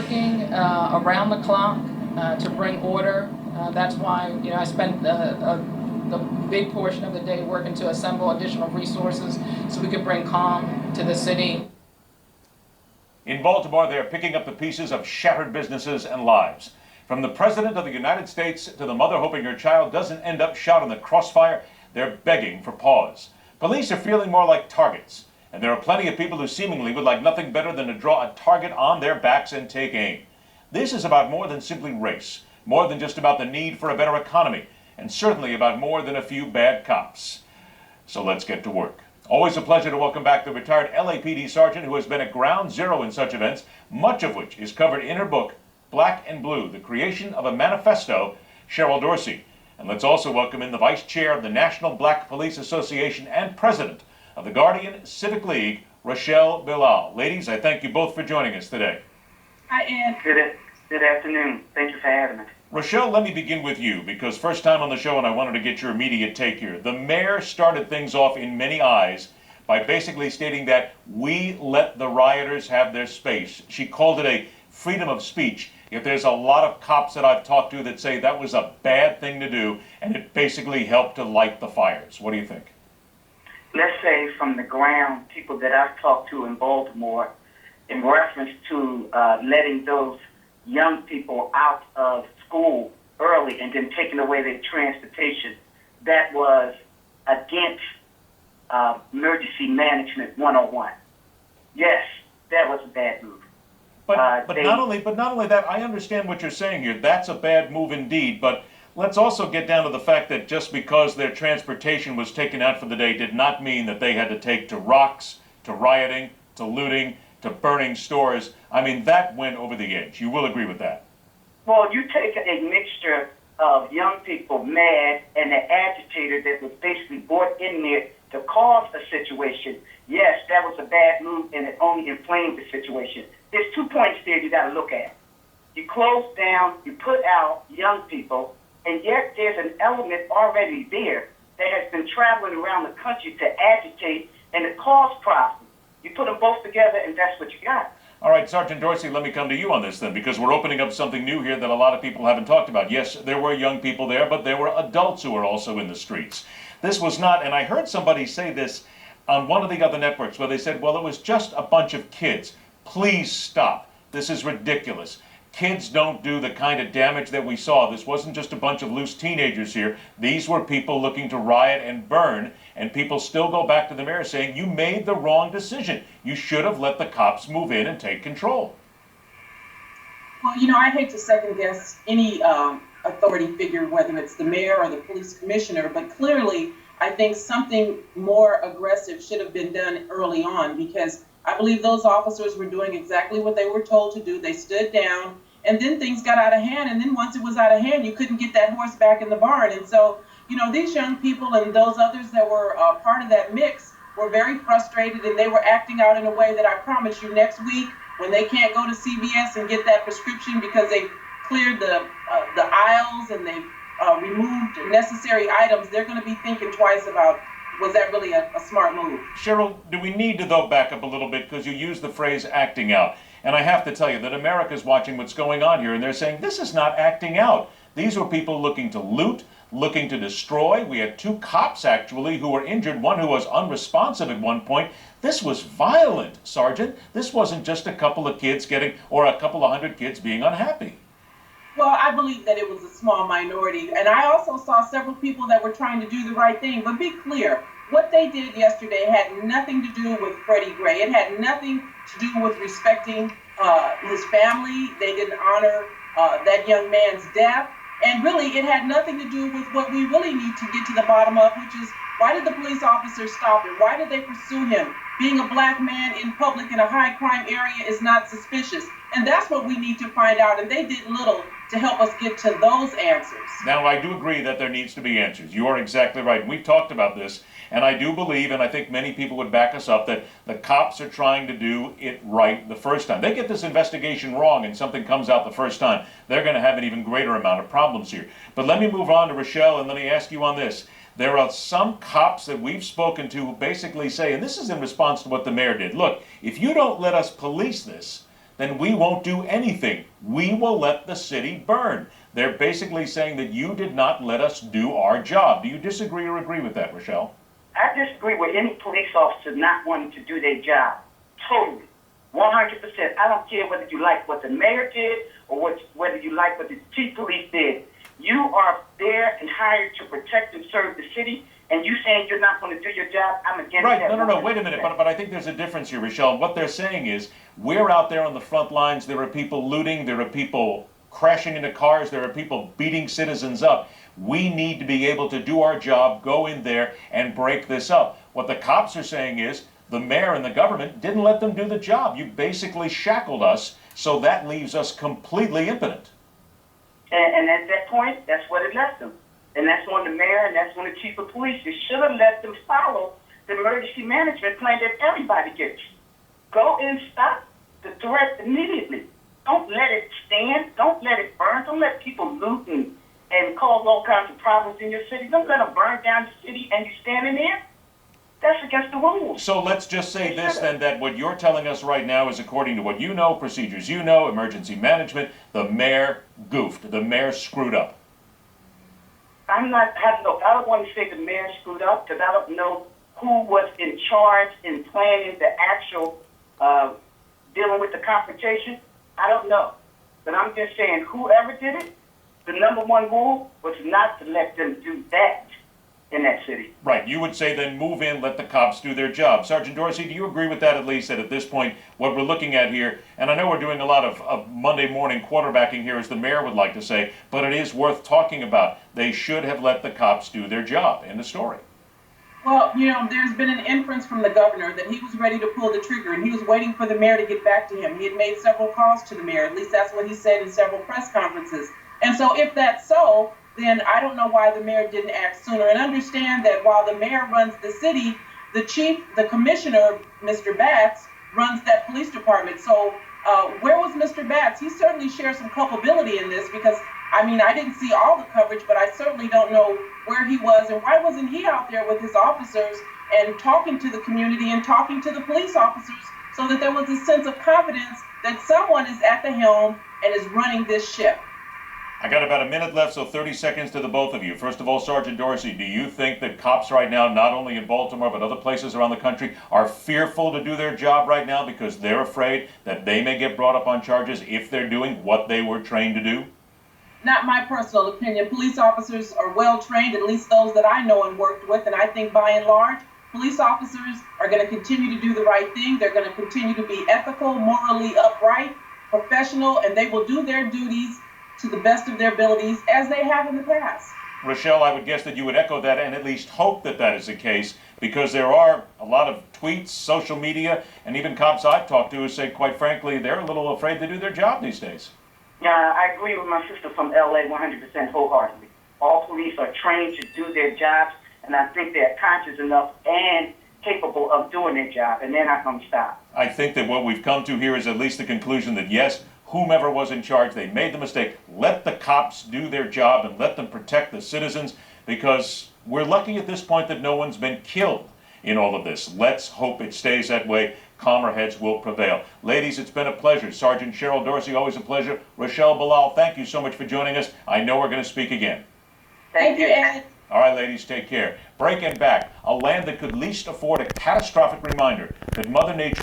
working around the clock to bring order. That's why I spent the big portion of the day working to assemble additional resources so we could bring calm to the city. In Baltimore, they're picking up the pieces of shattered businesses and lives. From the President of the United States to the mother hoping her child doesn't end up shot in the crossfire, they're begging for pause. Police are feeling more like targets, and there are plenty of people who seemingly would like nothing better than to draw a target on their backs and take aim. This is about more than simply race, more than just about the need for a better economy, and certainly about more than a few bad cops. So let's get to work. Always a pleasure to welcome back the retired LAPD sergeant who has been at ground zero in such events, much of which is covered in her book, Black and Blue, The Creation of a Manifesto, Cheryl Dorsey. And let's also welcome in the Vice Chair of the National Black Police Association and President of the Guardian Civic League, Rochelle Bilal. Ladies, I thank you both for joining us today. Hi, Ed. Good afternoon. Thank you for having me. Rochelle, let me begin with you, because first time on the show and I wanted to get your immediate take here. The mayor started things off in many eyes by basically stating that we let the rioters have their space. She called it a freedom of speech. Yet there's a lot of cops that I've talked to that say that was a bad thing to do and it basically helped to light the fires. What do you think? Let's say from the ground, people that I've talked to in Baltimore in reference to letting those young people out of school early and then taking away their transportation, that was against emergency management 101. Yes, that was a bad move. But not only that, I understand what you're saying here. That's a bad move indeed. But let's also get down to the fact that just because their transportation was taken out for the day did not mean that they had to take to rocks, to rioting, to looting, to burning stores. I mean, that went over the edge. You will agree with that. Well, you take a mixture of young people mad and an agitator that was basically brought in there to cause a situation. Yes, that was a bad move and it only inflamed the situation. There's 2 points there you got to look at. You close down, you put out young people, and yet there's an element already there that has been traveling around the country to agitate and to cause problems. You put them both together, and that's what you got. All right, Sergeant Dorsey, let me come to you on this then, because we're opening up something new here that a lot of people haven't talked about. Yes, there were young people there, but there were adults who were also in the streets. This was not, and I heard somebody say this on one of the other networks where they said, well, it was just a bunch of kids. Please stop. This is ridiculous. Kids don't do the kind of damage that we saw. This wasn't just a bunch of loose teenagers here. These were people looking to riot and burn, and people still go back to the mayor saying, you made the wrong decision. You should have let the cops move in and take control. Well, I hate to second guess any authority figure, whether it's the mayor or the police commissioner, but clearly I think something more aggressive should have been done early on, because I believe those officers were doing exactly what they were told to do. They stood down, and then things got out of hand. And then once it was out of hand, you couldn't get that horse back in the barn. And so, these young people and those others that were part of that mix were very frustrated, and they were acting out in a way that I promise you next week, when they can't go to CVS and get that prescription because they cleared the aisles and they removed necessary items, they're going to be thinking twice about, was that really a smart move? Cheryl, do we need to, though, back up a little bit, because you used the phrase acting out. And I have to tell you that America's watching what's going on here, and they're saying this is not acting out. These were people looking to loot, looking to destroy. We had 2 cops, actually, who were injured, one who was unresponsive at one point. This was violent, Sergeant. This wasn't just a couple of kids or a couple of hundred kids being unhappy. Well, I believe that it was a small minority. And I also saw several people that were trying to do the right thing. But be clear, what they did yesterday had nothing to do with Freddie Gray. It had nothing to do with respecting his family. They didn't honor that young man's death. And really, it had nothing to do with what we really need to get to the bottom of, which is, why did the police officers stop him? Why did they pursue him? Being a black man in public in a high crime area is not suspicious. And that's what we need to find out. And they did little to help us get to those answers. Now, I do agree that there needs to be answers. You are exactly right. We've talked about this. And I do believe, and I think many people would back us up, that the cops are trying to do it right the first time. They get this investigation wrong and something comes out the first time, they're going to have an even greater amount of problems here. But let me move on to Rochelle, and let me ask you on this. There are some cops that we've spoken to who basically say, and this is in response to what the mayor did, look, if you don't let us police this, then we won't do anything. We will let the city burn. They're basically saying that you did not let us do our job. Do you disagree or agree with that, Rochelle? I disagree with any police officer not wanting to do their job. Totally. 100%. I don't care whether you like what the mayor did or whether you like what the chief police did. You are there and hired to protect and serve the city, and you saying you're not going to do your job, I'm against Right, that. no, wait a minute, but I think there's a difference here, Rochelle. What they're saying is, we're out there on the front lines, there are people looting, there are people crashing into cars, there are people beating citizens up. We need to be able to do our job, go in there and break this up. What the cops are saying is, the mayor and the government didn't let them do the job. You basically shackled us, so that leaves us completely impotent. And at that point, that's what it left them. And that's on the mayor and that's on the chief of police. They should have let them follow the emergency management plan that everybody gets. Go and stop the threat immediately. Don't let it stand. Don't let it burn. Don't let people loot and cause all kinds of problems in your city. Don't let them burn down the city and you standing there. That's against the rules. So let's just say this then, that what you're telling us right now is according to what you know, procedures you know, emergency management, the mayor goofed, the mayor screwed up. I don't want to say the mayor screwed up because I don't know who was in charge in planning the actual dealing with the confrontation. I don't know. But I'm just saying whoever did it, the number one rule was not to let them do that in that city. Right, you would say then move in, let the cops do their job. Sergeant Dorsey, do you agree with that at least, that at this point what we're looking at here, and I know we're doing a lot of Monday morning quarterbacking here as the mayor would like to say, but it is worth talking about. They should have let the cops do their job. End of story. Well, there's been an inference from the governor that he was ready to pull the trigger and he was waiting for the mayor to get back to him. He had made several calls to the mayor, at least that's what he said in several press conferences. And so if that's so, then I don't know why the mayor didn't act sooner. And understand that while the mayor runs the city, the commissioner, Mr. Batts, runs that police department. So where was Mr. Batts? He certainly shares some culpability in this because, I didn't see all the coverage, but I certainly don't know where he was and why wasn't he out there with his officers and talking to the community and talking to the police officers so that there was a sense of confidence that someone is at the helm and is running this ship. I got about a minute left, so 30 seconds to the both of you. First of all, Sergeant Dorsey, do you think that cops right now, not only in Baltimore but other places around the country, are fearful to do their job right now because they're afraid that they may get brought up on charges if they're doing what they were trained to do? Not my personal opinion. Police officers are well trained, at least those that I know and worked with, and I think by and large, police officers are going to continue to do the right thing. They're going to continue to be ethical, morally upright, professional, and they will do their duties to the best of their abilities as they have in the past. Rochelle, I would guess that you would echo that and at least hope that that is the case, because there are a lot of tweets, social media, and even cops I've talked to who say, quite frankly, they're a little afraid to do their job these days. Yeah, I agree with my sister from LA 100% wholeheartedly. All police are trained to do their jobs, and I think they're conscious enough and capable of doing their job, and they're not going to stop. I think that what we've come to here is at least the conclusion that yes, whomever was in charge, they made the mistake. Let the cops do their job and let them protect the citizens, because we're lucky at this point that no one's been killed in all of this. Let's hope it stays that way. Calmer heads will prevail. Ladies, it's been a pleasure. Sergeant Cheryl Dorsey, always a pleasure. Rochelle Bilal, thank you so much for joining us. I know we're going to speak again. Thank you, Ed. All right, ladies, take care. Break and back. A land that could least afford a catastrophic reminder that Mother Nature